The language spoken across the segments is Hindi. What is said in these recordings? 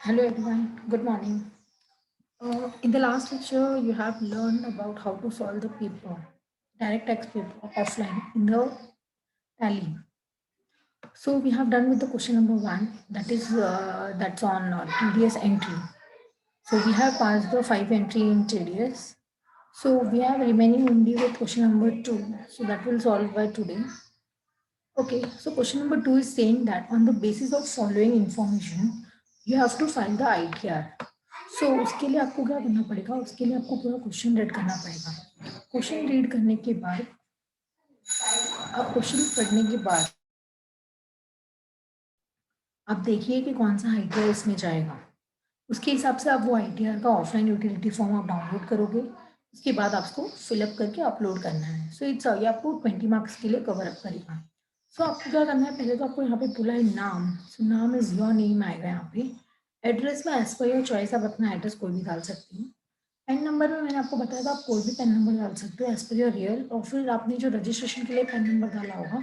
Hello everyone, good morning. In the last lecture, you have learned about how to solve the paper, direct text paper offline in the Tally. So we have done with the question number one, that is that's on TDS entry. So we have passed the 5 entry in TDS. So we have remaining only with question number two. So that will solve by today. Okay, so question number two is saying that on the basis of following information, you have to find the ITR. सो उसके लिए आपको क्या करना पड़ेगा, उसके लिए आपको पूरा क्वेश्चन रीड करना पड़ेगा। क्वेश्चन रीड करने के बाद आप क्वेश्चन पढ़ने के बाद आप देखिए कि कौन सा आईटीआर इसमें जाएगा। उसके हिसाब से आप वो आईटीआर का ऑफलाइन यूटिलिटी फॉर्म आप डाउनलोड करोगे। उसके बाद आपको फिलअप करके अपलोड करना है। सो इट्स ये आपको 20 मार्क्स के लिए कवर अप करेगा। सो आपको क्या करना है, पहले तो आपको यहाँ पे बोला है नाम। सो नाम इज योर नेम आएगा यहाँ पे। एड्रेस में एज पर योर चॉइस आप अपना एड्रेस कोई भी डाल सकती हो। पेन नंबर में मैंने आपको बताया था आप कोई भी पेन नंबर डाल सकते हो एज पर योर रियल, और फिर आपने जो रजिस्ट्रेशन के लिए पेन नंबर डाला होगा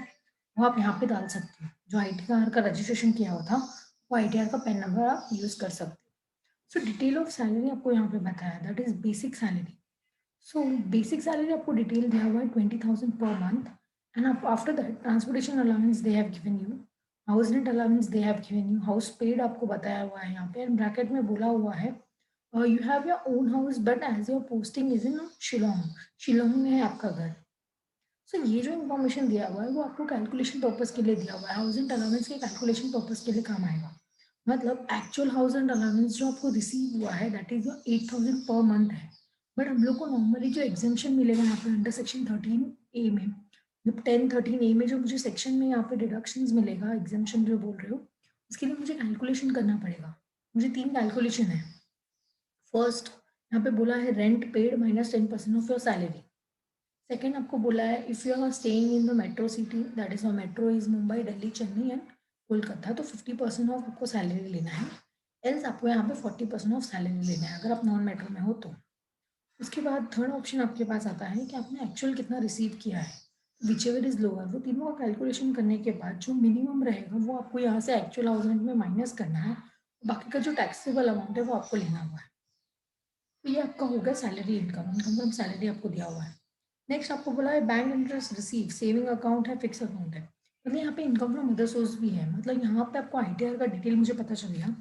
वो आप यहाँ पे डाल सकते हो। जो आईटीआर का रजिस्ट्रेशन किया हुआ था वो आईटीआर का पेन नंबर आप यूज कर सकते हो। सो डिटेल ऑफ सैलरी आपको यहाँ पे बताया, that is basic salary. So basic salary आपको डिटेल दिया हुआ है 20,000 पर मंथ। एंड आप after that transportation allowance they have given you, house rent allowance they have given you, house paid आपको बताया हुआ है यहाँ पे। एंड ब्रैकेट में बोला हुआ है you have your own house but as your posting is in Shillong. Shillong में है आपका घर। सो ये जो इन्फॉर्मेशन दिया हुआ है वो आपको कैलकुलेशन पर्पज के लिए दिया हुआ है, हाउस रेंट अलाउंस के कैलकुलेशन पर्पज के लिए काम आएगा। मतलब एक्चुअल हाउस रेंट अलाउंस जो आपको रिसीव हुआ है that is your 8,000 per month है। बट हम लोग को नॉर्मली जो एग्जामेशन मिलेगा यहाँ पे अंडर सेक्शन 13A में, जब 10-13A में जो मुझे सेक्शन में यहाँ पे डिडक्शंस मिलेगा, एग्जामेशन जो बोल रहे हो उसके लिए मुझे कैलकुलेशन करना पड़ेगा। मुझे 3 कैलकुलेशन है। फर्स्ट यहाँ पे बोला है rent paid minus 10% of your salary. Second आपको बोला है if you are staying in the metro city, that is metro is Mumbai, Delhi, Chennai and Kolkata, तो 50% ऑफ आपको सैलरी लेना है। एल्स आपको यहाँ पे 40% ऑफ सैलरी लेना है अगर आप नॉन मेट्रो में हो तो। उसके बाद थर्ड ऑप्शन आपके पास आता है कि आपने एक्चुअल कितना रिसीव किया है, विच एवर इज लोअर। वो तीनों का कैलकुलेशन करने के बाद जो मिनिमम रहेगा वो आपको यहाँ से एक्चुअल हाउस रेंट में माइनस करना है। बाकी का जो टैक्सेबल अमाउंट है वो आपको लेना हुआ है। तो ये आपका हो गया salary income, income from salary आपको दिया हुआ है। नेक्स्ट आपको बोला है bank interest receive, saving account है, फिक्स अकाउंट है। मतलब यहाँ पे इनकम फ्रॉम अदर सोर्स भी है। मतलब यहाँ पे आपको आईटीआर का डिटेल मुझे पता चल गया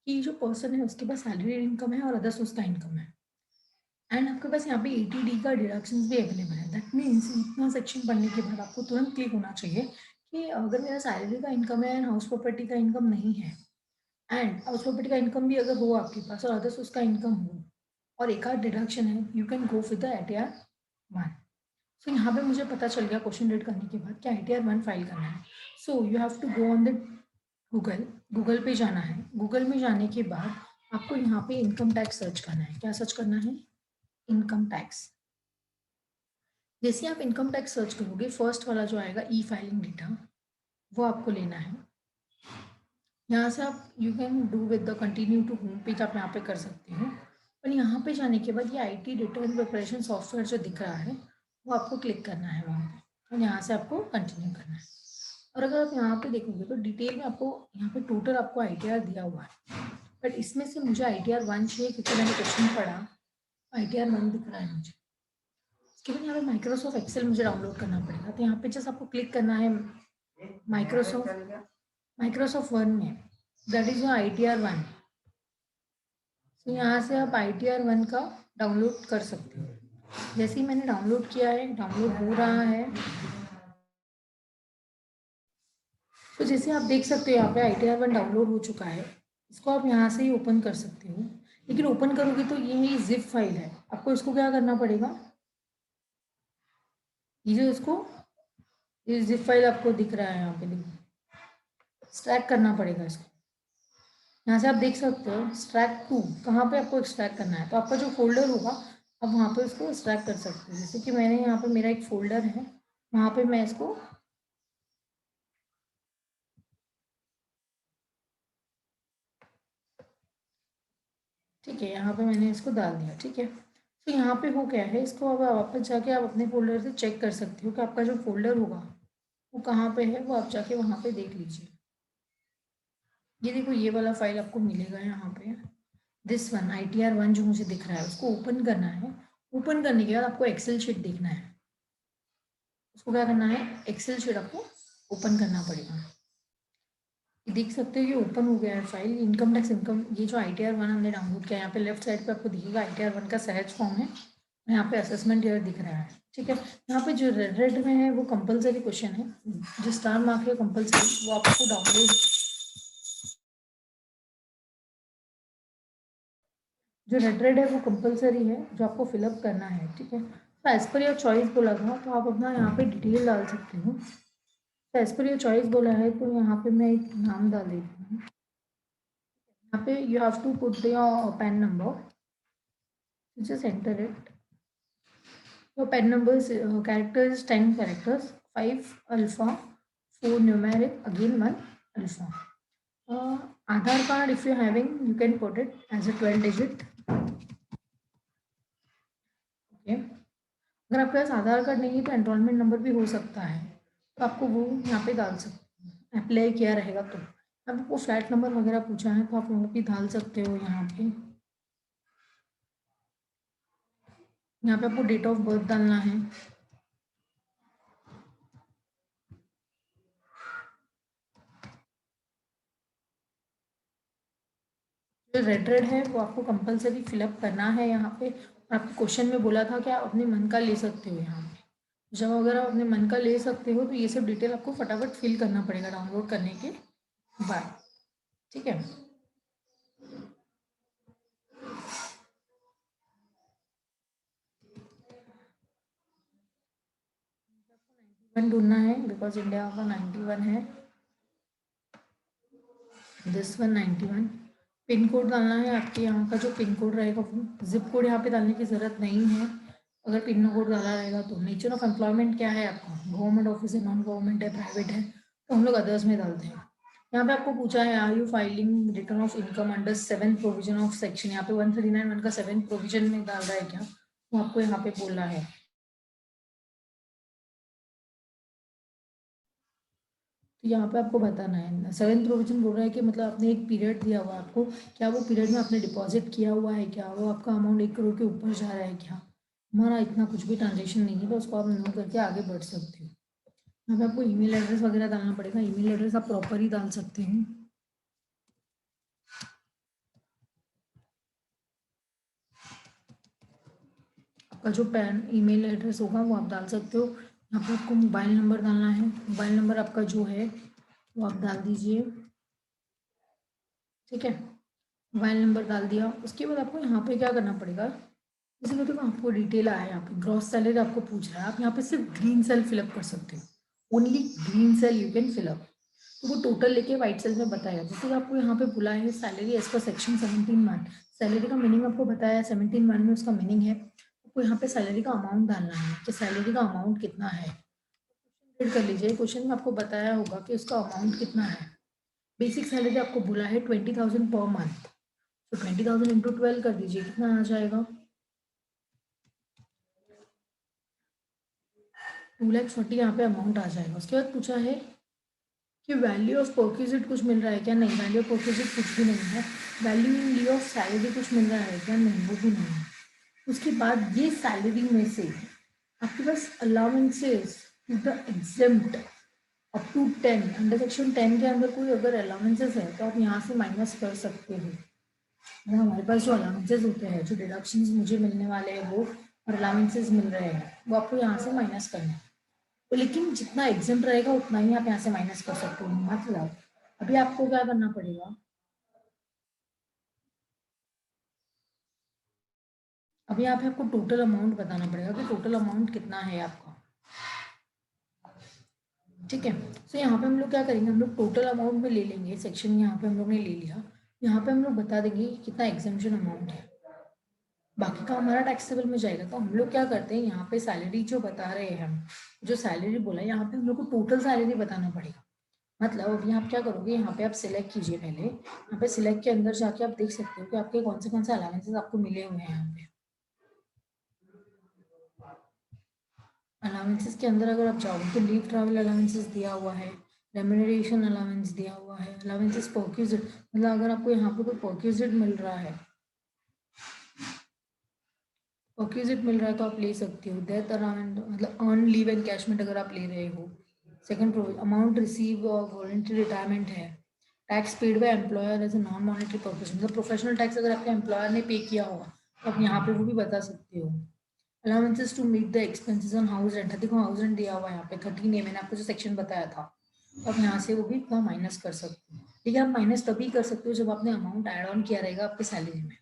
कि जो पर्सन है उसके पास सैलरी इनकम है और अदर सोर्स का इनकम है। एंड आपके पास यहाँ पे एटीडी का डिडक्शन भी अवेलेबल है। दैट मीन्स इतना सेक्शन पढ़ने के बाद आपको तुरंत क्लिक होना चाहिए कि अगर मेरा सैलरी का इनकम है एंड हाउस प्रॉपर्टी का इनकम नहीं है, एंड हाउस प्रॉपर्टी का इनकम भी अगर हो आपके पास और अदर सोर्स का इनकम हो और एक आध डिडक्शन है, you can go with the ITR 1। सो यहाँ पे मुझे पता चल गया क्वेश्चन रीड करने के बाद कि आईटीआर 1 फाइल करना है। So you have to go on the Google. Google पे जाना है। गूगल में जाने के बाद आपको यहाँ पे इनकम टैक्स सर्च करना है। क्या सर्च करना है? Income tax. जैसे आप इनकम टैक्स सर्च करोगे फर्स्ट वाला जो आएगा ई फाइलिंग डेटा, वो आपको लेना है। यहाँ से आप you can do with the continue to home page, आप यहाँ पे कर सकते हो। और यहाँ पे जाने के बाद ये आईटी रिटर्न प्रिपरेशन सॉफ्टवेयर जो दिख रहा है वो आपको क्लिक करना है वहाँ पे, और यहाँ से आपको कंटिन्यू करना है। और अगर आप यहाँ पे देखोगे तो डिटेल में आपको यहाँ पे टोटल आपको आईटीआर दिया हुआ है। बट इसमें से मुझे आईटीआर 1 चाहिए क्योंकि मैंने क्वेश्चन पढ़ा, आईटीआर 1 दिख रहा है मुझे। उसके बाद यहाँ पे माइक्रोसॉफ्ट एक्सेल मुझे डाउनलोड करना पड़ेगा। तो यहाँ पे जस्ट आपको क्लिक करना है माइक्रोसॉफ्ट माइक्रोसॉफ्ट वन में, दैट इज योर आईटीआर 1। तो यहाँ से आप आईटीआर 1 का डाउनलोड कर सकते हो। जैसे ही मैंने डाउनलोड किया है, डाउनलोड हो रहा है। तो जैसे आप देख सकते हो यहाँ पे आईटीआर 1 डाउनलोड हो चुका है। इसको आप यहाँ से ही ओपन कर सकते हो। लेकिन ओपन करोगे तो ये ही जिप फाइल है, आपको इसको क्या करना पड़ेगा, ये जो इसको ये जिप फाइल आपको दिख रहा है यहाँ पे, एक्सट्रैक्ट करना पड़ेगा इसको। यहाँ से आप देख सकते हो एक्सट्रैक्ट टू, कहाँ पे आपको एक्सट्रैक्ट करना है। तो आपका जो फोल्डर होगा आप वहाँ पे इसको एक्सट्रैक्ट कर सकते हो। जैसे कि मैंने यहाँ पे मेरा एक फोल्डर है, वहाँ पे मैं इसको ठीक है, यहाँ पे मैंने इसको डाल दिया। ठीक है, तो यहाँ पे हो गया है। इसको अब वापस जाके आप अपने फोल्डर से चेक कर सकते हो कि आपका जो फोल्डर होगा वो कहाँ पे है, वो आप जाके वहाँ पे देख लीजिए। ये देखो ये वाला फाइल आपको मिलेगा यहाँ पे, दिस वन ITR1 जो मुझे दिख रहा है उसको ओपन करना है। ओपन करने के बाद आपको एक्सेल शीट देखना है। उसको क्या करना है, एक्सेल शीट आपको ओपन करना पड़ेगा। देख सकते हो ये ओपन हो गया है फाइल, इनकम टैक्स इनकम, ये जो ITR1 हमने डाउनलोड किया है, यहाँ पे लेफ्ट साइड पे आपको दिखेगा ITR1 का सहज फॉर्म है, यहाँ पे असेसमेंट ईयर दिख रहा है। ठीक है, यहाँ पे जो रेड रेड में है वो कंपलसरी क्वेश्चन है, जो स्टार मार्क है कंपलसरी, वो आपको डाउनलोड, जो रेड रेड है वो कंपलसरी है, जो आपको फिलअप करना है। ठीक है, तो एज पर योर चॉइस बोला था, तो आप अपना यहाँ पे डिटेल डाल सकते हो। तो एज पर योर चॉइस बोला है, तो यहाँ पे मैं एक नाम डाल देती हूँ। यहाँ पे you have to put your PAN number, just enter it. Your pen numbers character is 10 characters, 5 alpha, 4 numeric, again 1 alpha. Aadhaar card, if you're having, you can put it as a 12 digit. Okay. अगर आपके पास आधार कार्ड नहीं है तो एनरोलमेंट नंबर भी हो सकता है, तो आपको वो यहाँ पे डाल सकते हैं, अप्लाई किया रहेगा तो। आपको फ्लैट नंबर वगैरह पूछा है तो आप वो भी डाल सकते हो यहाँ पे। यहाँ पे आपको डेट ऑफ बर्थ डालना है। जो रेड रेड है वो आपको कंपलसरी फिलअप करना है यहाँ पे। आपको क्वेश्चन में बोला था कि आप अपने मन का ले सकते हो, यहाँ पे जब अगर आप अपने मन का ले सकते हो तो ये सब डिटेल आपको फटाफट फिल करना पड़ेगा डाउनलोड करने के बाद। ठीक है, ढूंढना है बिकॉज इंडिया का 91 है, दिस वन 91। पिन कोड डालना है, आपके यहाँ का जो पिन कोड रहेगा वो, जिप कोड यहाँ पे डालने की ज़रूरत नहीं है अगर पिन कोड डाला रहेगा तो। नेचर ऑफ एम्प्लॉयमेंट क्या है आपका, गवर्नमेंट ऑफिस है, नॉन गवर्नमेंट है, प्राइवेट है, तो हम लोग अदर्स में डालते हैं। यहाँ पे आपको पूछा है are you filing return of income under 7th provision of section, यहाँ पे 139(1) का 7th प्रोविजन में डाल रहा है क्या, वो आपको यहाँ पे बोलना है। तो यहाँ पे आपको बताना है 7th प्रोविजन बोल रहा है कि मतलब आपने एक पीरियड दिया हुआ है आपको, क्या वो पीरियड में आपने डिपॉजिट किया हुआ है क्या, वो आपका अमाउंट 1 करोड़ के ऊपर जा रहा है क्या, हमारा इतना कुछ भी ट्रांजेक्शन नहीं है, तो उसको आप नो करके आगे बढ़ सकते हो। यहाँ पे आपको ईमेल एड्रेस वगैरह डालना पड़ेगा, ईमेल एड्रेस आप प्रॉपर ही डाल सकते हैं। आपका जो पैन ईमेल एड्रेस होगा वो आप डाल सकते हो। यहाँ पे आपको मोबाइल नंबर डालना है, मोबाइल नंबर आपका जो है वो आप डाल दीजिए। ठीक है, मोबाइल नंबर डाल दिया, उसके बाद आपको यहाँ पे क्या करना पड़ेगा, जैसे कि देखो आपको डिटेल आया है, यहाँ पे ग्रॉस सैलरी आपको पूछ रहा है, आप यहाँ पे सिर्फ ग्रीन सेल फिलअप कर सकते हो, only green cell you can fill up. तो वो टोटल लेके व्हाइट सेल में बताएगा। जैसे आपको यहाँ पे बोला है salary as per section 17(1), salary का मीनिंग आपको बताया है 17(1) में उसका मीनिंग है, आपको यहाँ पे सैलरी का अमाउंट डालना है कि सैलरी का अमाउंट कितना है। रीड कर लीजिए, क्वेश्चन में आपको बताया होगा कि उसका अमाउंट कितना है। बेसिक सैलरी आपको बोला है 20,000 पर मंथ, तो 20,000 इंटू 12 कर दीजिए, कितना आ जाएगा, 2,40,000 यहाँ पे अमाउंट आ जाएगा। उसके बाद पूछा है कि वैल्यू ऑफ परक्यूजिट कुछ मिल रहा है क्या, नहीं, वैल्यू ऑफ परक्यूजिट कुछ भी नहीं है। वैल्यू इन लिeu ऑफ सैलरी कुछ मिल रहा है क्या, नहीं, वो भी नहीं है। उसके बाद ये सैलरी में से आपके पास allowances to the exempt up to 10, under section 10 के अंदर कोई अगर अलाउंसेस है तो आप यहाँ से माइनस कर सकते हो। अगर हमारे पास जो अलाउंसेस होते हैं, जो डिडक्शंस मुझे मिलने वाले हैं वो और अलाउंसेस मिल रहे हैं, वो आपको यहाँ से माइनस करना है। तो लेकिन जितना एग्जाम रहेगा उतना ही आप यहाँ से माइनस कर सकते हो। मतलब अभी आपको क्या करना पड़ेगा, अभी यहाँ पे आपको टोटल अमाउंट बताना पड़ेगा कि टोटल अमाउंट कितना है आपका। ठीक है, तो यहाँ पे हम लोग क्या करेंगे, हम लोग टोटल अमाउंट में ले लेंगे, सेक्शन यहाँ पे हम लोग ने ले लिया, यहाँ पे हम लोग बता देंगे कि कितना एग्जामेशन अमाउंट है, बाकी का हमारा टैक्सेबल में जाएगा। तो हम लोग क्या करते हैं, यहाँ पे सैलरी जो बता रहे हैं हम, जो सैलरी बोला है यहाँ पे हम लोग को टोटल सैलरी बताना पड़ेगा। मतलब अभी आप क्या करोगे, यहाँ पे आप सिलेक्ट कीजिए, पहले यहाँ पे सिलेक्ट के अंदर जाके आप देख सकते हो कि आपके कौन से अलाउंसेस आपको मिले हुए हैं। यहाँ पे अलाउंसेस के अंदर अगर आप जाओगे तो लीव ट्रैवल अलाउंसेस दिया हुआ है, रेम्यूनरेशन अलाउंस दिया हुआ है, अलाउंसेस परक्यूजिट, मतलब अगर आपको यहाँ पे कोई परक्यूजिट मिल रहा है, परक्यूजिट मिल रहा है तो आप ले सकते हो। डेथ अराउंड मतलब अर्न लीव एंड कैशमेंट अगर आप ले रहे हो। Second amount receive voluntary retirement है। Tax paid by employer as a non monetary purpose, मतलब प्रोफेशनल टैक्स अगर आपके एम्प्लॉयर ने पे किया होगा तो आप यहाँ पे वो भी बता सकते हो। Allowances to meet the expenses on house rent, देखो हाउस रेंट दिया हुआ है यहाँ पे 13 ए, मैंने आपको जो सेक्शन बताया था, तो आप यहाँ से वो भी इतना माइनस कर सकते हो। ठीक है, आप माइनस तभी कर सकते हो जब आपने अमाउंट ऐड ऑन किया रहेगा आपके सैलरी में।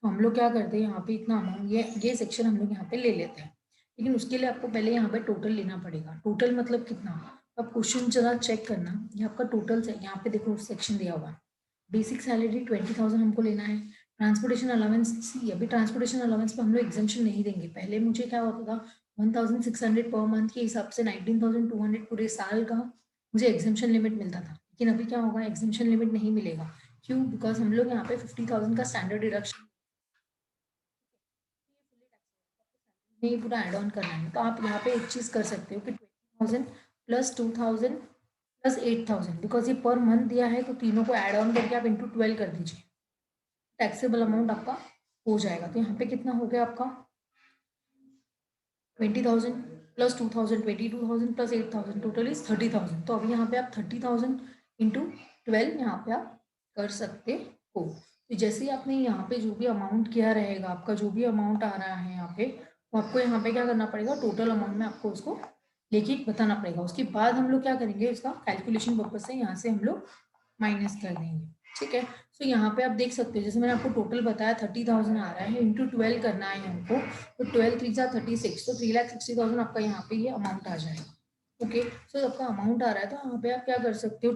तो हम लोग क्या करते हैं यहाँ पे इतना अमाउंट, ये सेक्शन हम लोग यहाँ पे ले लेते हैं, लेकिन उसके लिए आपको पहले यहाँ पे टोटल लेना पड़ेगा। टोटल मतलब कितना, आप क्वेश्चन जरा चेक करना, ये आपका टोटल से यहाँ पे देखो सेक्शन दिया हुआ है। बेसिक सैलरी 20,000 हमको लेना है। ट्रांसपोर्टेशन अलाउंस, सी अभी ट्रांसपोर्टेशन अलाउंस पे हम लोग एग्जाम्पशन नहीं देंगे। पहले मुझे क्या होता था 1,600 पर मंथ के हिसाब से 19,200 पूरे साल का मुझे एग्जाम्पशन लिमिट मिलता था, लेकिन अभी क्या होगा, एग्जाम्पशन लिमिट नहीं मिलेगा। क्यों? बिकॉज हम लोग यहाँ पे 50,000 का स्टैंडर्ड डिडक्शन नहीं पूरा ऐड ऑन करना है। तो आप यहाँ पे एक चीज कर सकते हो कि 20,000 प्लस 2,000 प्लस 8,000, बिकॉज ये पर मंथ दिया है तो तीनों को ऐड ऑन करके आप इंटू 12 कर दीजिए, टैक्सेबल अमाउंट आपका हो जाएगा। तो यहाँ पे कितना हो गया आपका 20,000 प्लस 2,000, 22,000 प्लस 8,000, टोटल इज 30,000। तो अभी यहाँ पे आप 30,000 इंटू 12 यहाँ पे आप कर सकते हो। तो जैसे ही आपने यहाँ पे जो भी अमाउंट किया रहेगा, आपका जो भी अमाउंट आ रहा है यहाँ पे, तो आपको यहाँ पे क्या करना पड़ेगा, टोटल अमाउंट में आपको उसको लेके बताना पड़ेगा। उसके बाद हम लोग क्या करेंगे, इसका कैलकुलेशन पर्पज से यहाँ से हम लोग माइनस कर देंगे। ठीक है, तो यहाँ पे आप देख सकते हो, जैसे मैंने आपको टोटल बताया 30,000 आ रहा है, इंटू 12 करना है हमको, तो 12 3 36, तो 3,60,000 आपका यहाँ पे ये अमाउंट आ जाएगा। ओके, सो आपका अमाउंट आ रहा है, तो यहाँ पे आप क्या कर सकते हो,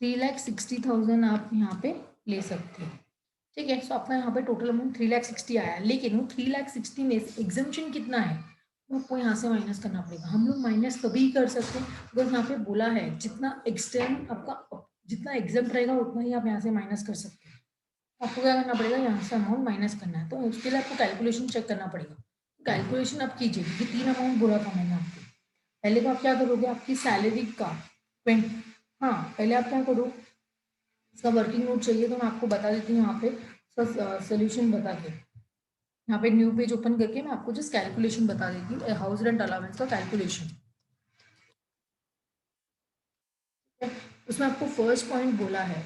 3,60,000 आप यहाँ पे ले सकते हो। ठीक है, सो आपका यहाँ पे टोटल अमाउंट 3,60,000 आया, लेकिन वो 3,60,000 में एग्जाम्पशन कितना है वो आपको यहाँ से माइनस करना पड़ेगा। हम लोग माइनस तभी कर सकते हैं बिकॉज यहाँ पे बोला है जितना एक्सटेंड आपका जितना एग्जाम रहेगा उतना ही आप यहाँ से माइनस कर सकते हैं। आपको क्या करना पड़ेगा, यहाँ से अमाउंट माइनस करना है, तो उसके लिए आपको कैलकुलेशन चेक करना पड़ेगा। कैलकुलेशन आप कीजिए, क्योंकि 3 अमाउंट बोला था मैंने आपको। पहले तो आप क्या करोगे, आपकी सैलरी का 20, हाँ पहले आप क्या करो, इसका वर्किंग नोट चाहिए तो मैं आपको बता देती हूँ यहाँ पे सोल्यूशन बता के। यहाँ पे न्यू पेज ओपन करके मैं आपको जस्ट कैलकुलेशन बता देती हूँ, हाउस रेंट अलाउंस का कैलकुलेशन। उसमें आपको फर्स्ट पॉइंट बोला है,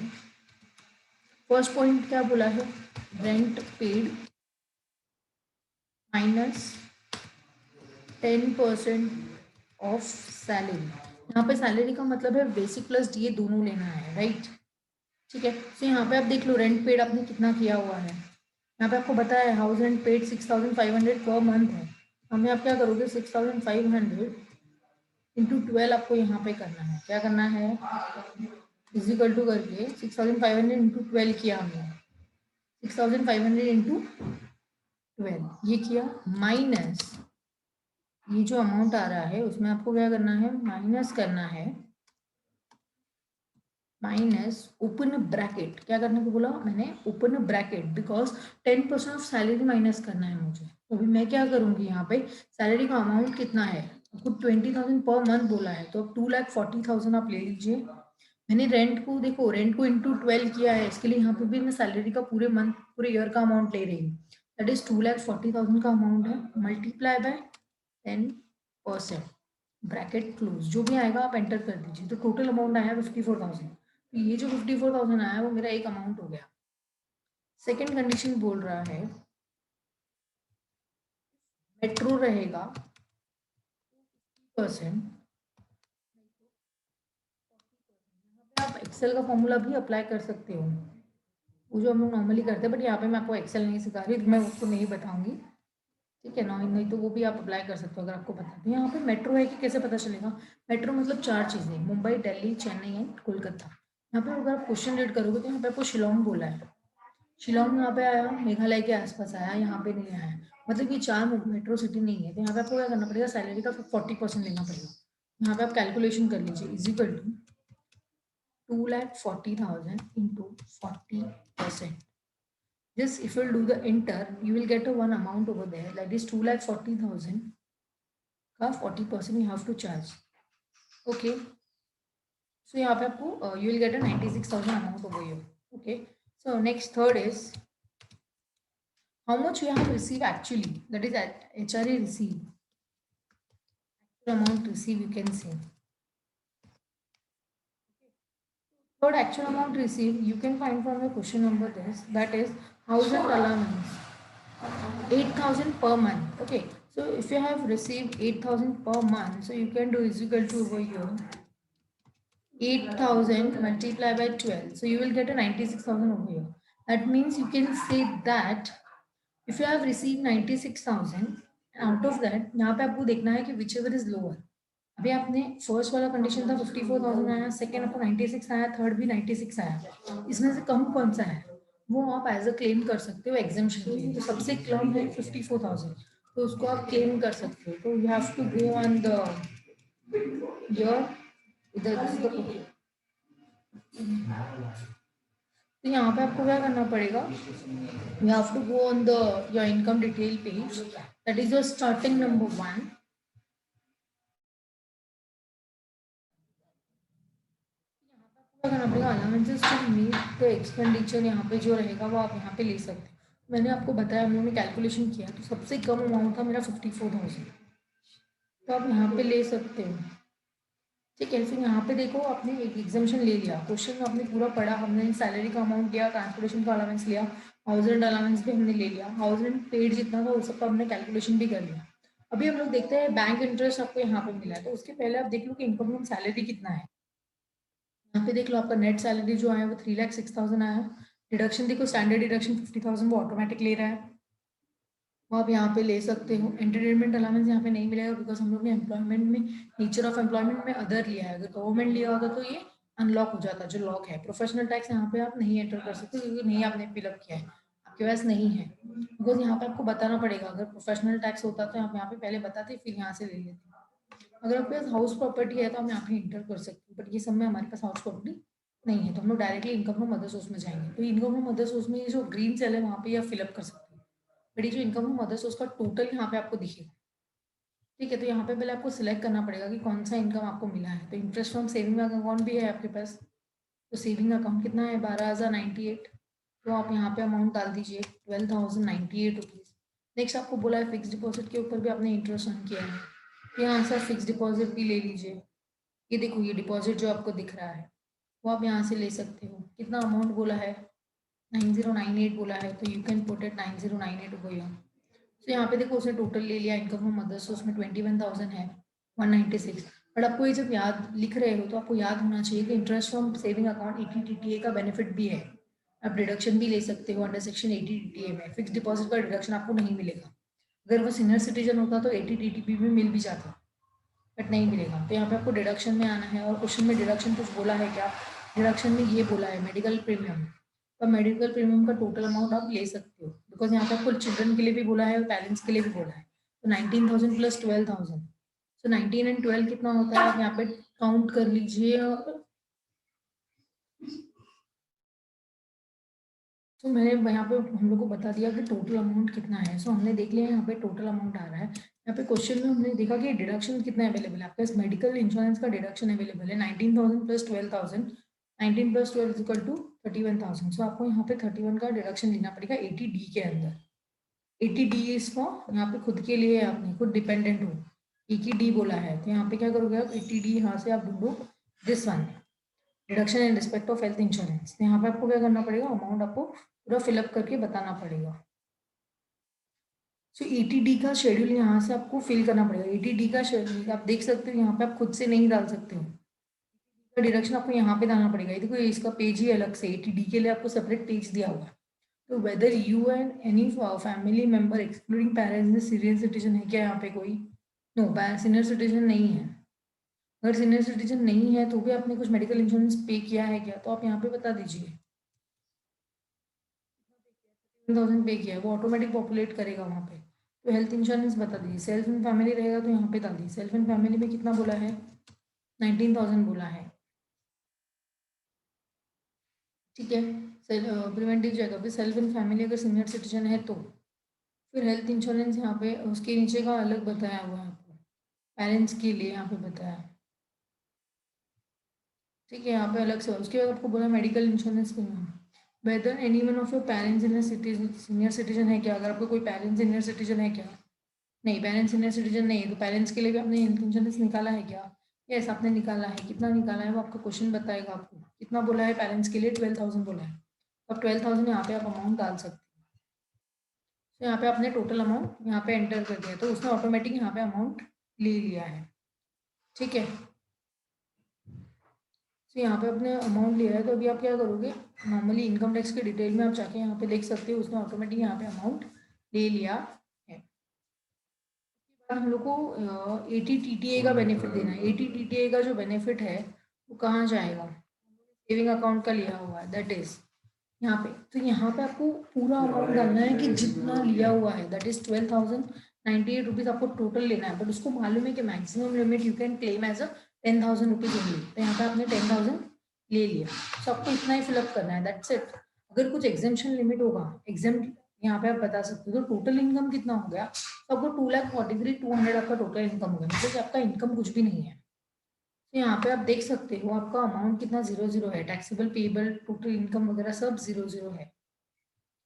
फर्स्ट पॉइंट क्या बोला है, rent paid minus 10% of salary. यहाँ पे सैलरी का मतलब है बेसिक प्लस डीए दोनों लेना है, राइट। ठीक है, तो यहाँ पे आप देख लो रेंट पेड आपने कितना किया हुआ है। यहाँ पे आपको बताया है house rent paid 6,500 per month है। हमें आप क्या करोगे, 6,500 इंटू 12 आपको यहाँ पे करना है, क्या करना है, इजिकल टू करके 6,500 इंटू 12 किया हमने, 6,500 इंटू 12 ये किया, माइनस ये जो अमाउंट आ रहा है उसमें आपको क्या करना है, माइनस करना है, माइनस ओपन ब्रैकेट, क्या करने को बोला मैंने, open bracket, because 10% of salary minus करना है मुझे। तो अभी मैं क्या करूंगी, यहाँ पे सैलरी का अमाउंट कितना है, आपको 20,000 पर मंथ बोला है, तो अब 2,40,000 आप ले लीजिए। मैंने रेंट को देखो, रेंट को इंटू 12 किया है, इसके लिए यहाँ पे भी मैं सैलरी का पूरे मंथ पूरे ईयर का अमाउंट ले रही हूँ, दैट इज 2,40,000 का अमाउंट है, मल्टीप्लाई बाय 10%, ब्रैकेट क्लोज, जो भी आएगा आप एंटर कर दीजिए। तो टोटल अमाउंट आया 54,000। तो ये जो 54,000 आया वो मेरा एक अमाउंट हो गया। सेकेंड कंडीशन बोल रहा है मेट्रो रहेगा 50%, आप एक्सेल का फॉर्मूला भी अप्लाई कर सकते हो, वो जो हम लोग नॉर्मली करते हैं, बट यहाँ पे मैं आपको एक्सेल नहीं सिखा रही, तो मैं उसको नहीं बताऊंगी। ठीक है ना, नहीं तो वो भी आप अप्लाई कर सकते हो अगर आपको पता है। तो यहाँ पे मेट्रो है कि कैसे पता चलेगा, मेट्रो मतलब 4 चीज़ें, मुंबई, दिल्ली, चेन्नई एंड कोलकाता। यहाँ पे अगर आप क्वेश्चन रीड करोगे तो यहाँ पे आपको शिलोंग बोला है, शिलोंग यहाँ पे आया, मेघालय के आसपास आया, यहाँ पे नहीं आया, मतलब ये 4 मेट्रो सिटी नहीं है। तो यहाँ पे आपको क्या करना पड़ेगा, सैलरी का 40% लेना पड़ेगा। यहाँ पे आप कैलकुलेशन कर लीजिए, is equal to 2,40,000 into 40%. Just if you'll do the enter, you will get a one amount over there, that is 2,40,000 का 40% you have to charge. Okay, so यहाँ पे आपको you will get a 96,000 amount over here. Okay, so next third is how much you have received actually, that is HRA received, actual amount received you can say. Third actual amount received you can find from the question number this, that is house rent allowance 8,000 per month. Okay, so if you have received 8,000 per month, so you can do is equal to over here 8,000 multiplied by 12, so you will get a 96,000 over here. That means you can say that if you have received 96,000 and out of that यहाँ पे आपको देखना है कि whichever is lower. अभी आपने फर्स्ट वाला कंडीशन था 54,000 आया, सेकेंड आपको 96 आया, थर्ड भी 96 आया, इसमें से कम कौन सा है वो आप एज अ क्लेम कर सकते हो एग्जाम्पशन के लिए. तो सबसे कम है 54,000, तो उसको आप क्लेम कर सकते हो. तो you have to go on the your इधर. तो यहाँ पे आपको क्या करना पड़ेगा, you have to go on the your income detail page, that is your starting number 1. क्या करना पड़ेगा, allowances to meet the expenditure यहाँ पे जो रहेगा वो आप यहाँ पे ले सकते हैं. मैंने आपको बताया, हम लोगों ने कैलकुलेशन किया तो सबसे कम अमाउंट था मेरा 54,000, तो आप यहाँ पे ले सकते हो. ठीक है, फिर यहाँ पे देखो आपने एक एग्जामेशन ले लिया, क्वेश्चन में आपने पूरा पढ़ा, हमने सैलरी का अमाउंट लिया, ट्रांसपोर्टेशन का अलाउंस लिया, हाउस रेंट अलाउंस भी हमने ले लिया, हाउस रेंट पेड जितना था उस सबका हमने कैलकुलेशन भी कर लिया. अभी हम लोग देखते हैं बैंक इंटरेस्ट आपको यहाँ पे मिला है, तो उसके पहले आप देख लो कि इनकम फ्रॉम सैलरी कितना है. यहाँ पे देख लो आपका नेट सैलरी जो आया वो 3,06,000 आया. डिडक्शन देखो, स्टैंडर्ड डिडक्शन 50,000 वो ऑटोमेटिक ले रहा है, वो आप यहाँ पे ले सकते हो. एंटरटेनमेंट अलाउंस यहाँ पे नहीं मिलेगा बिकॉज हम लोग ने एम्प्लॉयमेंट में, नेचर ऑफ एम्प्लॉयमेंट में अदर लिया है. अगर गवर्नमेंट लिया होता तो ये अनलॉक हो जाता, जो लॉक है. प्रोफेशनल टैक्स यहाँ पे आप नहीं एंटर कर सकते क्योंकि नहीं आपने फिलअप किया है, आपके पास नहीं है. बिकॉज यहाँ पे आपको बताना पड़ेगा, अगर प्रोफेशनल टैक्स होता तो आप यहाँ पे पहले बताते फिर यहाँ से ले लेते. अगर आपके पास हाउस प्रॉपर्टी है तो हम यहाँ पे इंटर कर सकते हैं, बट ये सब में हमारे पास हाउस प्रॉपर्टी नहीं है, तो हम लोग directly income from mother source में जाएंगे. तो इनकम फ्रॉम मदर सोर्स में ये जो ग्रीन सेल है वहाँ पे आप फिलअप कर सकते हैं. बड़ी जो इनकम फ्रॉम मदर सोर्स का टोटल यहाँ पे आपको दिखेगा. ठीक है, तो यहाँ पे पहले आपको सिलेक्ट करना पड़ेगा कि कौन सा इनकम आपको मिला है. तो इंटरेस्ट फ्रॉम सेविंग अकाउंट भी है आपके पास, तो सेविंग अकाउंट कितना है 12,098, तो आप यहाँ पे अमाउंट डाल दीजिए 12,098 रुपीज़. नेक्स्ट आपको बोला है फिक्स डिपॉजिट के ऊपर भी आपने इंटरेस्ट अर्न किया है, तो यहाँ से आप फिक्स डिपॉजिट भी ले लीजिए. ये देखो, ये डिपॉजिट जो आपको दिख रहा है वो आप यहाँ से ले सकते हो. कितना अमाउंट बोला है 9098 बोला है, तो you can put it 9098 over here. तो यहाँ पे देखो उसने टोटल ले लिया इनकम फ्रॉम मदर्स, तो उसमें 21,000 है 196. बट आपको ये जब याद लिख रहे हो तो आपको याद होना चाहिए कि इंटरेस्ट फ्रॉम सेविंग अकाउंट 80 का बेनिफिट भी है, आप डिडक्शन भी ले सकते हो अंडर सेक्शन 80 में. फिक्स डिपॉजिट का डिडक्शन आपको नहीं मिलेगा. अगर वो सीनियर सिटीजन होता तो 80 में मिल भी जाता, बट नहीं मिलेगा. तो यहाँ पे आपको डिडक्शन में आना है, और क्वेश्चन में डिडक्शन कुछ बोला है क्या, डिडक्शन में ये बोला है मेडिकल प्रीमियम, तो मेडिकल प्रीमियम का टोटल अमाउंट आप ले सकते हो, बिकॉज यहाँ पे आपको चिल्ड्रन के लिए भी बोला है और पेरेंट्स के लिए भी बोला है. तो 19,000 प्लस 12,000, सो 19 एंड 12 कितना होता है आप यहाँ पे काउंट कर लीजिए. तो मैंने यहाँ पे हम लोग को बता दिया कि टोटल अमाउंट कितना है. सो हमने देख लिया यहाँ पे टोटल अमाउंट आ रहा है. यहाँ पे क्वेश्चन में हमने देखा कि डिडक्शन कितना अवेलेबल है, आपके पास मेडिकल इंश्योरेंस का डिडक्शन अवेलेबल है 19,000 plus 12,000, 19 plus 12 is equal to 31,000. So आपको यहाँ पे 31 का डिडक्शन लेना पड़ेगा 80D के अंदर. 80D इज फॉर यहाँ पे खुद के लिए, आपने खुद डिपेंडेंट हो, एक ही डी बोला है, तो यहाँ पे क्या करोगे आप 80D यहाँ से आप ढूंढो this one, deduction in respect of health insurance. तो यहाँ पे आपको क्या करना पड़ेगा, अमाउंट आपको पूरा फिलअप करके बताना पड़ेगा. सो 80D का शेड्यूल यहाँ से आपको फिल करना पड़ेगा. 80D का शेड्यूल आप देख सकते हो, यहाँ पे आप खुद से नहीं डाल सकते हो, डिडक्शन आपको यहाँ पे डालना पड़ेगा. ये देखो इसका पेज ही अलग से 80D के लिए आपको सेपरेट पेज दिया हुआ है. तो whether you and any family member excluding parents senior citizen है क्या यहाँ पे कोई, नो सीनियर सिटीजन नहीं है. अगर सीनियर सिटीजन नहीं है तो भी आपने कुछ मेडिकल इंश्योरेंस पे किया है क्या, तो आप यहाँ पे बता दीजिए 1000 पे किया है, वो ऑटोमेटिक पॉपुलेट करेगा वहाँ पे. तो हेल्थ इंश्योरेंस बता दीजिए. सेल्फ एंड फैमिली रहेगा तो यहाँ पे डाल दीजिए. सेल्फ एंड फैमिली में कितना बोला है 19,000 बोला है. ठीक है, प्रिवेंटिव जाएगा फिर सेल्फ एंड फैमिली अगर सीनियर सिटीजन है तो. फिर हेल्थ इंश्योरेंस यहाँ पे उसके नीचे का अलग बताया हुआ है आपको, पेरेंट्स के लिए यहाँ पे बताया, ठीक है। यहाँ पे अलग से उसके बाद आपको बोला medical insurance claim, whether any one of your parents in senior citizen है क्या, अगर आपको कोई पेरेंट्स सीनियर सिटीजन है क्या, नहीं पेरेंट्स सीनियर सिटीजन नहीं है, तो पेरेंट्स के लिए भी आपने इंश्योरेंस निकाला है क्या, यस आपने निकाला है, कितना निकाला है वो आपका क्वेश्चन बताएगा, आपको कितना बोला है पेरेंट्स के लिए 12,000 बोला है, तो अब 12,000 यहाँ पे आप अमाउंट डाल सकते हैं। तो यहाँ पे आपने टोटल अमाउंट यहाँ पे एंटर कर दिया, तो उसने ऑटोमेटिक यहाँ पे अमाउंट ले लिया है, ठीक है। तो यहाँ पे अपने अमाउंट लिया है, तो अभी आप क्या करोगे, नॉर्मली इनकम टैक्स के डिटेल में आप जाके यहाँ पे देख सकते हो, उसने ऑटोमेटिक यहाँ पे अमाउंट ले लिया है। हम लोग को 80 TTA का बेनिफिट देना है। 80 TTA का जो बेनिफिट है वो कहाँ जाएगा, सेविंग अकाउंट का लिया हुआ है, दैट इज यहाँ पे। तो यहाँ पे आपको पूरा अमाउंट डालना है कि जितना लिया हुआ है, दैट इज 12,098 रुपीज आपको टोटल लेना है, बट उसको मालूम है कि maximum limit you can claim as a 10,000 rupees only, तो यहाँ पे आपने 10,000 ले लिया, तो आपको इतना ही फिलअप करना है, दैट्स इट। अगर कुछ एग्जेम्पशन लिमिट होगा, एग्जाम यहाँ पे आप बता सकते हो, तो टोटल इनकम कितना हो गया, तो आपको 2,43,200 आपका टोटल इनकम हो गया, मतलब कि आपका इनकम कुछ भी नहीं है। तो यहाँ पे आप देख सकते हो आपका अमाउंट कितना 0 0 है, टैक्सेबल पेबल टोटल इनकम वगैरह सब 0 0 है,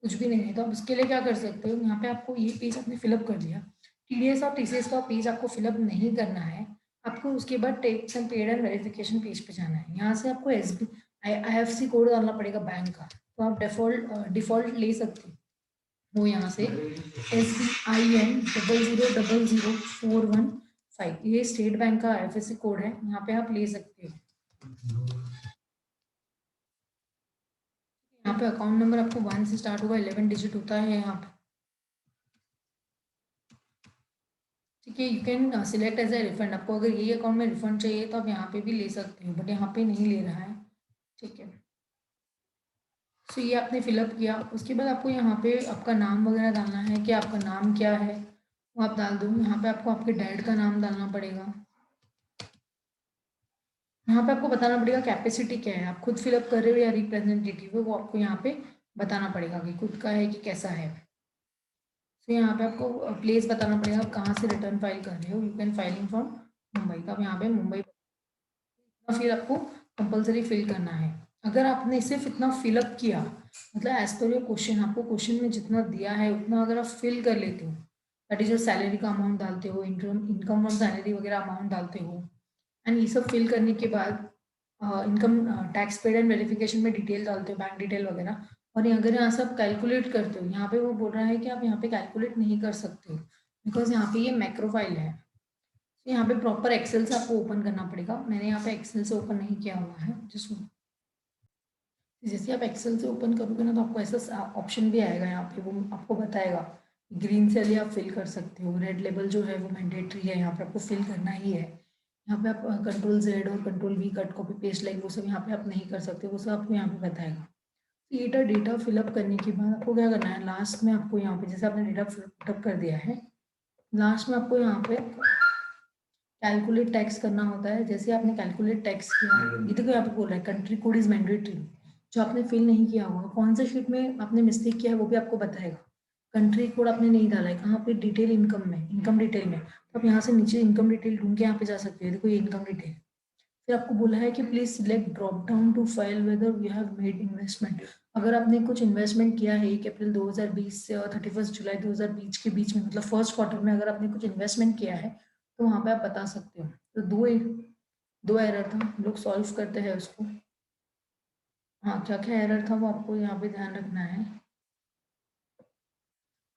कुछ भी नहीं है। तो आप इसके लिए क्या कर सकते हो, यहाँ पे आपको ये पेज आपने फिलअप कर लिया, TDS और TCS का पेज आपको फिलअप नहीं करना है, आपको उसके बाद tax and paid and verification page पे जाना है। यहाँ से आपको IFSC कोड डालना पड़ेगा बैंक का, तो आप डिफॉल्ट ले सकते हो वो यहाँ से SBIN 000041 5, ये स्टेट बैंक का IFSC कोड है, यहाँ पे आप ले सकते हो। यहाँ पे अकाउंट नंबर आपको 1 से स्टार्ट होगा, 11 डिजिट होता है यहाँ पे, ठीक है। You can select as a refund, आपको अगर ये अकाउंट में रिफंड चाहिए तो आप यहाँ पे भी ले सकते हो, बट यहाँ पे नहीं ले रहा है, ठीक है। सो ये आपने फिलअप किया, उसके बाद आपको यहाँ पे आपका नाम वगैरह डालना है कि आपका नाम क्या है, वो आप डाल दो। यहाँ पे आपको आपके डैड का नाम डालना पड़ेगा, यहाँ पे आपको बताना पड़ेगा कैपेसिटी क्या है, आप खुद फिलअप कर रहे हो या रिप्रेजेंटेटिव है, वो आपको यहाँ पे बताना पड़ेगा कि खुद का है कि कैसा है। तो यहाँ पे आपको प्लेस बताना पड़ेगा, आप कहाँ से रिटर्न फाइल कर रहे हो, you can filing from Mumbai, का आप यहाँ पे मुंबई, फिर आपको कंपलसरी फिल करना है। अगर आपने सिर्फ इतना फिलअप किया, मतलब एज पर योर क्वेश्चन, आपको क्वेश्चन में जितना दिया है उतना अगर आप फिल कर लेते हो, दैट इज जो सैलरी का अमाउंट डालते हो, इनकम फ्रॉम सैलरी वगैरह अमाउंट डालते हो, एंड ये सब फिल करने के बाद income tax paid and verification में डिटेल डालते हो, बैंक डिटेल वगैरह, और अगर यहाँ सब कैलकुलेट करते हो, यहाँ पे वो बोल रहा है कि आप यहाँ पे कैलकुलेट नहीं कर सकते हो, बिकॉज यहाँ पे ये मैक्रो फाइल है। तो यहाँ पे प्रॉपर एक्सेल से आपको ओपन करना पड़ेगा, मैंने यहाँ पे एक्सेल से ओपन नहीं किया हुआ है, जैसे आप एक्सेल से ओपन करोगे ना, तो आपको ऐसा ऑप्शन भी आएगा यहाँ पे, वो आपको बताएगा ग्रीन सेल ही आप फिल कर सकते हो, रेड लेबल जो है वो मैंडेटरी है, यहाँ पे आपको फिल करना ही है। यहाँ पे आप Ctrl Z और Ctrl V cut copy paste like वो सब यहाँ पे आप नहीं कर सकते, वो सब आपको यहाँ पे बताएगा। तो ये डेटा फिलअप करने के बाद आपको क्या करना है, लास्ट में आपको यहाँ पे जैसे आपने डेटा फिलअप कर दिया है, लास्ट में आपको यहाँ पे कैलकुलेट टैक्स करना होता है। जैसे आपने कैलकुलेट टैक्स किया, ये देखो यहाँ पे बोल रहा है कंट्री कोड इज मैंडेटरी, जो आपने फिल नहीं किया होगा, कौन से शीट में आपने मिस्टेक किया है वो भी आपको बताएगा। कंट्री कोड आपने नहीं डाला है, कहाँ पे, डिटेल इनकम में, इनकम डिटेल में, तो आप यहाँ से नीचे इनकम डिटेल ढूंढ के यहाँ पे जा सकते हो, देखो ये इनकम डिटेल। फिर आपको बोला है कि please select drop down to file whether we have made investment, अगर आपने कुछ इन्वेस्टमेंट किया है 1 अप्रैल 2020 से और 31 जुलाई 2020 के बीच में, मतलब फर्स्ट क्वार्टर में अगर आपने कुछ इन्वेस्टमेंट किया है, तो वहाँ पे आप बता सकते हो। तो दो एरर था, हम लोग सॉल्व करते हैं उसको। हाँ, क्या क्या एरर था वो आपको यहाँ पे ध्यान रखना है।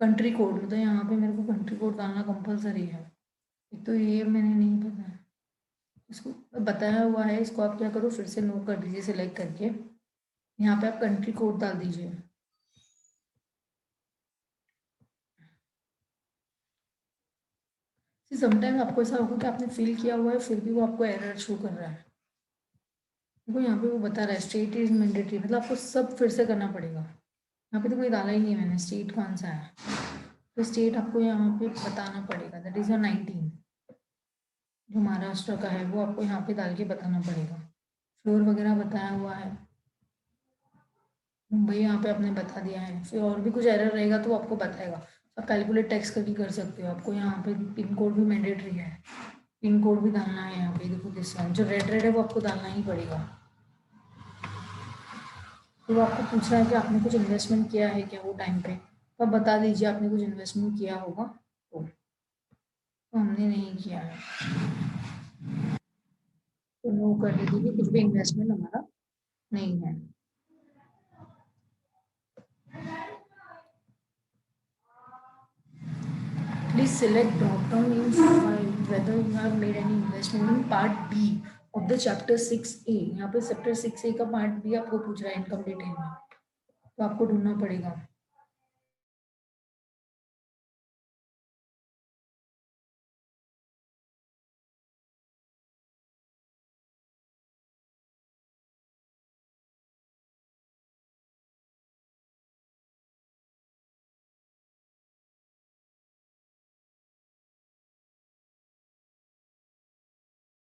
कंट्री कोड, मतलब यहाँ पे मेरे को कंट्री कोड डालना कंपलसरी है, एक तो ये मैंने नहीं पता है, इसको बताया हुआ है, इसको आप क्या करो फिर से नोट कर दीजिए सिलेक्ट करके, यहाँ पे आप कंट्री कोड डाल दीजिए। समटाइम आपको ऐसा होगा कि आपने फिल किया हुआ है फिर भी वो आपको एरर शो कर रहा है, देखो यहाँ पे वो बता रहा है स्टेट इज मैंडेटरी, मतलब आपको सब फिर से करना पड़ेगा। यहाँ पे तो कोई डाला ही नहीं है मैंने, स्टेट कौन सा है, तो स्टेट आपको यहाँ पे बताना पड़ेगा, दैट इज 19, जो महाराष्ट्र का है वो आपको यहाँ पे डाल के बताना पड़ेगा। फ्लोर वगैरह बताया हुआ है, मुंबई यहाँ पे आपने बता दिया है, फिर और भी कुछ एरर रहेगा तो वो आपको बताएगा। आप कैलकुलेट टैक्स करके कर सकते हो, आपको यहाँ पे पिन कोड भी मैंडेटरी है। पिन कोड भी डालना है यहाँ पे, देखो दिस वन जो रेड रेड है वो आपको डालना ही पड़ेगा। तो आपको पूछ रहा है कि आपने कुछ इन्वेस्टमेंट किया है क्या वो टाइम पे, तो आप बता दीजिए आपने कुछ इन्वेस्टमेंट किया होगा। तो हमने नहीं किया है तो नो कर दीजिए, कुछ भी इन्वेस्टमेंट हमारा नहीं है। Please select drop-down in file whether you have made any investment in part B of the chapter 6A। यहाँ पे chapter 6A का part B आपको पूछ रहा है इनकम डिटेल में, तो आपको ढूंढना पड़ेगा।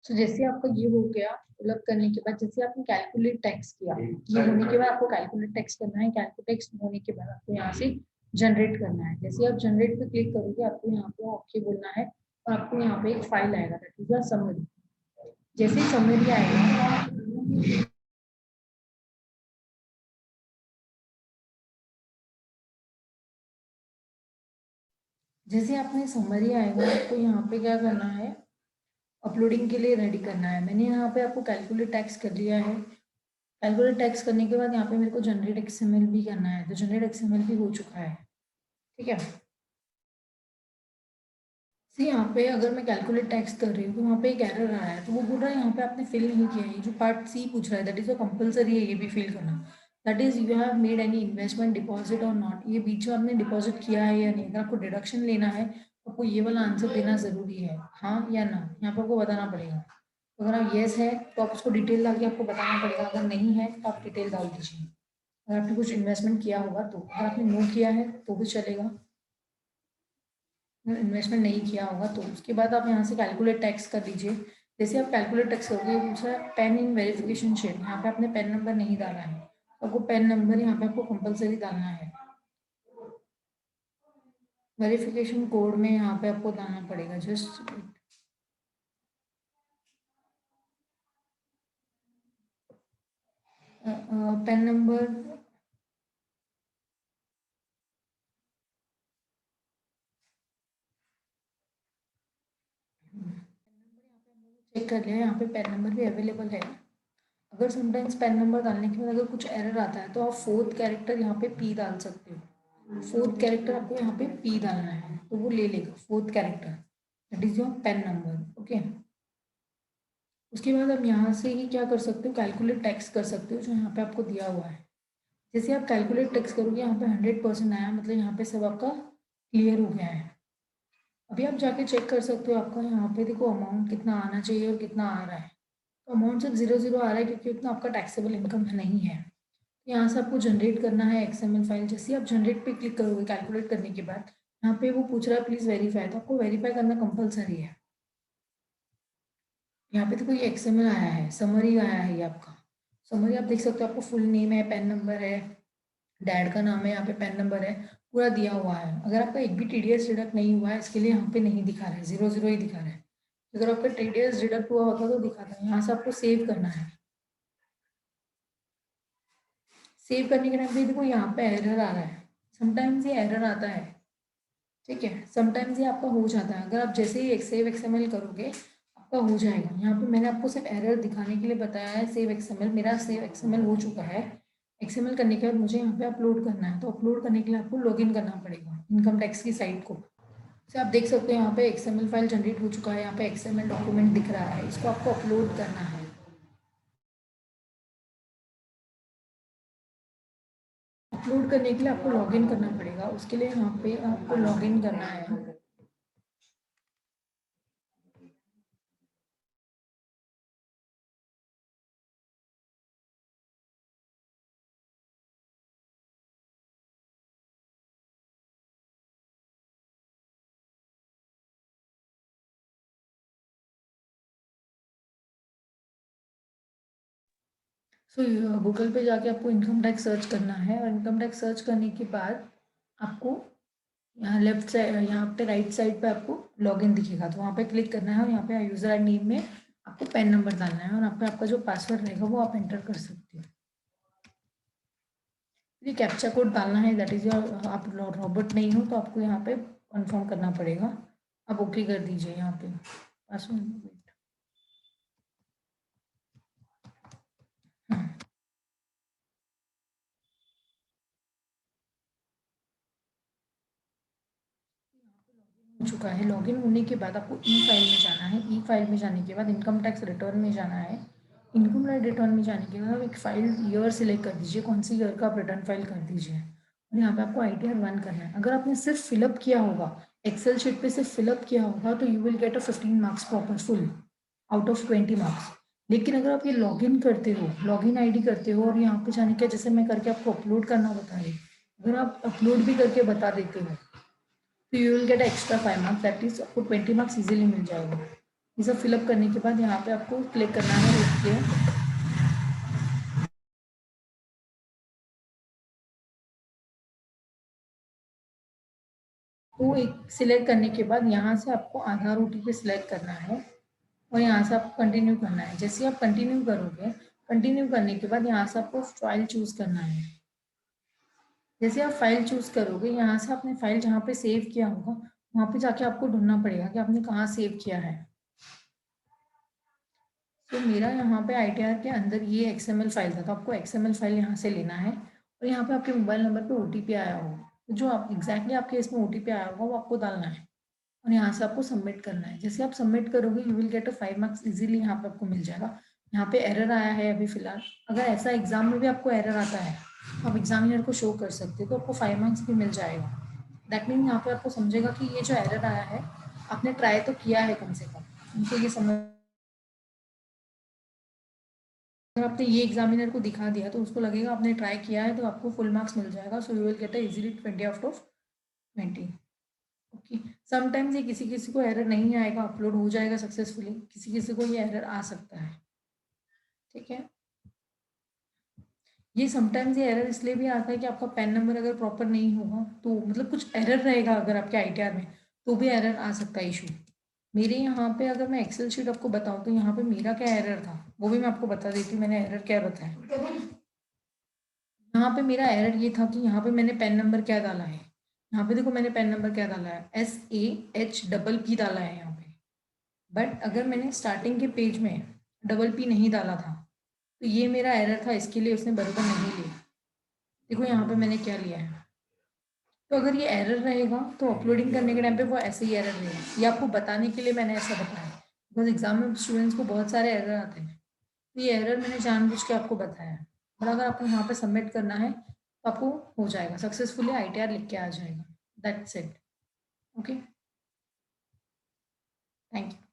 तो जैसे आपका ये हो गया फिलअप करने के बाद, जैसे आपने कैलकुलेट टैक्स किया, ये होने के बाद आपको कैलकुलेट टैक्स करना है। कैलकुलेट टैक्स होने के बाद आपको यहाँ से जनरेट करना है। जैसे आप जनरेट पे क्लिक करोगे आपको यहाँ पे ओके बोलना है और आपको यहाँ पे एक फाइल आएगा, दैट इज अ समरी। जैसे ही समरी आएगा, जैसे आपने समरी आएगा आपको यहाँ पे क्या करना है, अपलोडिंग के लिए रेडी करना है। मैंने यहाँ पे आपको कैलकुलेट टैक्स कर लिया है। कैलकुलेट टैक्स करने के बाद यहाँ पे मेरे को जनरेट एक्सएमएल भी करना है, तो जनरेट एक्सएमएल भी हो चुका है। ठीक है, सी यहाँ पे अगर मैं कैलकुलेट टैक्स कर रही हूँ तो वहाँ पे एक एरर आ रहा है, तो वो बोल रहा है यहाँ पे आपने फिल नहीं किया है। जो पार्ट सी पूछ रहा है दैट इज अ कंपलसरी है ये भी फिल करना, that is you have made any investment deposit और नॉट। ये बीच में आपने डिपॉजिट किया है या नहीं। अगर आपको डिडक्शन लेना है तो आपको ये वाला आंसर देना जरूरी है, हाँ या ना, यहाँ पे आपको बताना पड़ेगा। तो अगर आप येस है तो आप उसको डिटेल डाल के आपको बताना पड़ेगा, अगर नहीं है तो आप डिटेल डाल दीजिए। अगर आपने कुछ इन्वेस्टमेंट किया होगा तो, अगर आपने नो किया है तो भी चलेगा, इन्वेस्टमेंट नहीं किया होगा तो। उसके बाद आप यहाँ से कैलकुलेट टैक्स कर दीजिए। जैसे आप कैलकुलेट टैक्स करोगे दूसरा पेन इन वेरिफिकेशन शीट, यहाँ पे आपने पेन नंबर नहीं डाला है, आपको पेन नंबर यहाँ पे आपको कंपलसरी डालना है। वेरिफिकेशन कोड में यहाँ पे आपको डालना पड़ेगा, जस्ट पेन नंबर। चेक कर लिया, यहाँ पे पेन नंबर भी अवेलेबल है। अगर समटाइम्स पेन नंबर डालने के बाद अगर कुछ एरर आता है तो आप फोर्थ कैरेक्टर यहाँ पे पी डाल सकते हो। फोर्थ कैरेक्टर आपको यहाँ पे पी डालना है तो वो ले लेगा fourth character, that is your PAN number. Okay, उसके बाद आप यहाँ से ही क्या कर सकते हो, कैलकुलेट टैक्स कर सकते हो जो यहाँ पे आपको दिया हुआ है। जैसे आप कैलकुलेट टैक्स करोगे यहाँ पे 100% आया, मतलब यहाँ पे सब आपका क्लियर हो गया है। अभी आप जाके चेक कर सकते हो, आपका यहाँ पे देखो अमाउंट कितना आना चाहिए और कितना आ रहा है। तो अमाउंट सिर्फ 0 0 आ रहा है क्योंकि उतना आपका टैक्सेबल इनकम नहीं है। यहाँ से आपको जनरेट करना है एक्सएमएल फाइल। जैसे आप जनरेट पे क्लिक करोगे कैलकुलेट करने के बाद, यहाँ पे वो पूछ रहा है प्लीज वेरीफाई, तो आपको वेरीफाई करना कंपलसरी है। यहाँ पे तो कोई एक्सएमएल आया है, समरी आया है ये आपका। समरी आप देख सकते हो, आपको फुल नेम है, पेन नंबर है, डैड का नाम है, यहाँ पे पेन नंबर है, पूरा दिया हुआ है। अगर आपका एक भी टीडीएस डिडक्ट नहीं हुआ है इसके लिए यहाँ पे नहीं दिखा रहा है, 0 0 ही दिखा रहा है। अगर आपका टीडीएस डिडक्ट हुआ होता तो दिखाता है। यहाँ से आपको सेव करना है। सेव करने के टाइम पे देखो यहाँ पे एरर आ रहा है, समटाइम्स ये एरर आता है। ठीक है, समटाइम्स ये आपका हो जाता है। अगर आप जैसे ही सेव एक्सएमएल करोगे आपका हो जाएगा। यहाँ पे मैंने आपको सिर्फ एरर दिखाने के लिए बताया है सेव एक्सएमएल। मेरा सेव एक्सएमएल हो चुका है। एक्सएमएल करने के बाद मुझे यहाँ पे अपलोड करना है, तो अपलोड करने के लिए आपको लॉगिन करना पड़ेगा इनकम टैक्स की साइट को। से आप देख सकते हैं यहाँ पे एक्सएमएल फाइल जनरेट हो चुका है, यहाँ पे एक्सएमएल डॉक्यूमेंट दिख रहा है, इसको आपको अपलोड करना है। अपलोड करने के लिए आपको लॉगिन करना पड़ेगा, उसके लिए यहाँ पे आपको लॉगिन करना है। सो गूगल पे जाके आपको इनकम टैक्स सर्च करना है और इनकम टैक्स सर्च करने के बाद आपको यहाँ लेफ्ट साइड, यहाँ पे राइट साइड पे आपको लॉगिन दिखेगा, तो वहाँ पे क्लिक करना है और यहाँ पे यूजर नेम में आपको पैन नंबर डालना है और यहाँ पे आपका जो पासवर्ड रहेगा वो आप एंटर कर सकते हो। ये कैप्चा कोड डालना है, दैट इज योर, आप रोबोट नहीं हो तो आपको यहाँ पे कंफर्म करना पड़ेगा। आप ओके कर दीजिए यहाँ पे पासवर्ड। हाँ, हो चुका है। लॉगिन होने के बाद आपको ई फाइल में जाना है। ई फाइल में जाने के बाद इनकम टैक्स रिटर्न में जाना है। इनकम टैक्स रिटर्न में जाने के बाद आप एक फाइल ईयर सिलेक्ट कर दीजिए, कौन सी ईयर का आप रिटर्न फाइल कर दीजिए और यहाँ पे आपको ITR 1 करना है। अगर आपने सिर्फ फिलअप किया होगा, एक्सेल शीट पे सिर्फ फिलअप किया होगा, तो you will get a 15 marks proper full out of 20 marks. लेकिन अगर आप ये लॉगिन करते हो, लॉगिन ID करते हो और यहाँ पे जाने के जैसे मैं करके आपको अपलोड करना बता रही, अगर आप अपलोड भी करके बता देते हो तो you will get extra 5 marks, that is आपको 20 मार्क्स इजीली मिल जाएगा। ये सब फिलअप करने के बाद यहाँ पे आपको क्लिक करना है ओके। तो एक सिलेक्ट करने के बाद यहाँ से आपको आधार OTP सिलेक्ट करना है और यहाँ से आपको कंटिन्यू करना है। जैसे आप कंटिन्यू करोगे, कंटिन्यू करने के बाद यहाँ से आपको फाइल चूज करना है। जैसे आप फाइल चूज करोगे, यहाँ से आपने फाइल जहाँ पे सेव किया होगा वहाँ पे जाके आपको ढूंढना पड़ेगा कि आपने कहाँ सेव किया है। तो मेरा यहाँ पे ITR के अंदर ये XML फाइल था, तो आपको XML फाइल यहाँ से लेना है और यहाँ पे आपके मोबाइल नंबर पे OTP आया होगा, तो जो आप एग्जैक्टली आपके इसमें OTP आया होगा वो आपको डालना है और यहाँ से आपको सबमिट करना है। जैसे आप सबमिट करोगे you will get a 5 marks easily यहाँ पे आपको मिल जाएगा। यहाँ पे एरर आया है अभी फिलहाल, अगर ऐसा एग्जाम में भी आपको एरर आता है तो आप एग्जामिनर को शो कर सकते हो, तो आपको 5 मार्क्स भी मिल जाएगा। दैट मीन यहाँ पे आपको समझेगा कि ये जो एरर आया है आपने ट्राई तो किया है कम से कम, उनको ये समझ। अगर आपने ये एग्जामिनर को दिखा दिया तो उसको लगेगा आपने ट्राई किया है, तो आपको फुल मार्क्स मिल जाएगा। So you will gate easily 20 out of 20। Okay, sometimes ये किसी किसी को एरर नहीं आएगा, अपलोड हो जाएगा सक्सेसफुली, किसी किसी को ये एरर आ सकता है। ठीक है, ये समटाइम्स ये एरर इसलिए भी आता है कि आपका पैन नंबर अगर प्रॉपर नहीं होगा तो मतलब कुछ एरर रहेगा अगर आपके ITR में, तो भी एरर आ सकता है इशू। मेरे यहाँ पे अगर मैं एक्सेल शीट आपको बताऊँ तो यहाँ पे मेरा क्या एरर था वो भी मैं आपको बता देती हूँ, मैंने एरर क्या बताया। यहाँ पे मेरा एरर ये था कि यहाँ पे मैंने पैन नंबर क्या डाला है, यहाँ पे देखो मैंने पैन नंबर क्या डाला है, SAH डाला है यहाँ पे। बट अगर मैंने स्टार्टिंग के पेज में PP नहीं डाला था तो ये मेरा एरर था, इसके लिए उसने बराबर नहीं लिया। देखो यहाँ पे मैंने क्या लिया है। तो अगर ये एरर रहेगा तो अपलोडिंग करने के टाइम पे वो ऐसे ही एरर रहेगा, ये आपको बताने के लिए मैंने ऐसा बताया, बिकॉज एग्जाम में स्टूडेंट्स को बहुत सारे एरर आते हैं, तो ये एरर मैंने जानबूझ के आपको बताया है। और अगर आपको यहाँ पे सबमिट करना है तो आपको हो जाएगा सक्सेसफुली, ITR लिख के आ जाएगा। That's it. Okay, thank you.